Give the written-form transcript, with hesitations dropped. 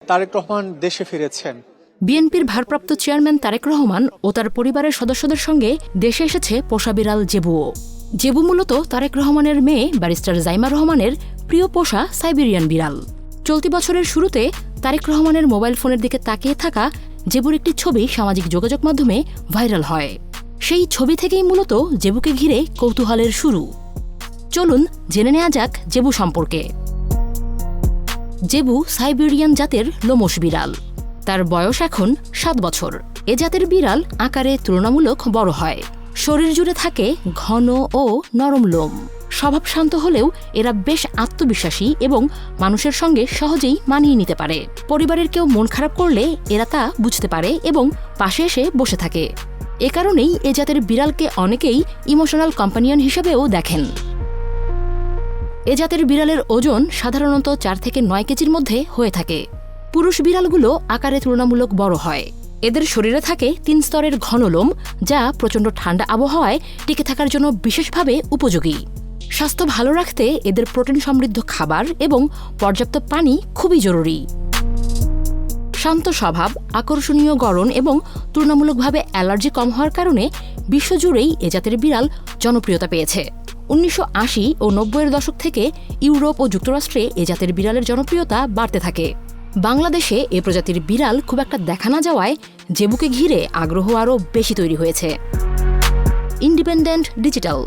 তারেক রহমান দেশে ফিরেছেন। বিএনপির ভারপ্রাপ্ত চেয়ারম্যান তারেক রহমান ও তার পরিবারের সদস্যদের সঙ্গে দেশে এসেছে পোষা বিড়াল জেবুও। জেবু মূলত তারেক রহমানের মেয়ে ব্যারিস্টার জাইমা রহমানের প্রিয় পোষা সাইবেরিয়ান বিড়াল। চলতি বছরের শুরুতে তারেক রহমানের মোবাইল ফোনের দিকে তাকিয়ে থাকা জেবুর একটি ছবি সামাজিক যোগাযোগ মাধ্যমে ভাইরাল হয়। সেই ছবি থেকেই মূলত জেবুকে ঘিরে কৌতূহলের শুরু। চলুন জেনে নেওয়া যাক জেবু সম্পর্কে। জেবু সাইবেরিয়ান জাতের লোমশ বিড়াল। তার বয়স এখন 7 বছর। এ জাতের বিড়াল আকারে তুলনামূলক বড় হয়। শরীর জুড়ে থাকে ঘন ও নরম লোম। স্বভাব শান্ত হলেও এরা বেশ আত্মবিশ্বাসী এবং মানুষের সঙ্গে সহজেই মানিয়ে নিতে পারে। পরিবারের কেউ মন খারাপ করলে এরা তা বুঝতে পারে এবং পাশে এসে বসে থাকে। এ কারণেই এ জাতের বিড়ালকে অনেকেই ইমোশনাল কম্পানিয়ন হিসেবেও দেখেন। এ জাতের বিড়ালের ওজন সাধারণত 4 থেকে 9 কেজির মধ্যে হয়ে থাকে। পুরুষ বিড়ালগুলো আকারে তুলনামূলক বড় হয়। এদের শরীরে থাকে 3 স্তরের ঘন লোম, যা প্রচণ্ড ঠান্ডা আবহাওয়ায় টিকে থাকার জন্য বিশেষভাবে উপযোগী। স্বাস্থ্য ভালো রাখতে এদের প্রোটিন সমৃদ্ধ খাবার এবং পর্যাপ্ত পানি খুবই জরুরি। শান্ত স্বভাব, আকর্ষণীয় গড়ন এবং তুলনামূলকভাবে অ্যালার্জি কম হওয়ার কারণে বিশ্বজুড়েই এ জাতের বিড়াল জনপ্রিয়তা পেয়েছে। 1980 ও 90-এর দশক থেকে ইউরোপ ও যুক্তরাষ্ট্রে এ জাতের বিড়ালের জনপ্রিয়তা বাড়তে থাকে। বাংলাদেশে এ প্রজাতির বিড়াল খুব একটা দেখা না যাওয়ায় জেবুকে ঘিরে আগ্রহ আরও বেশি তৈরি হয়েছে। Independent digital.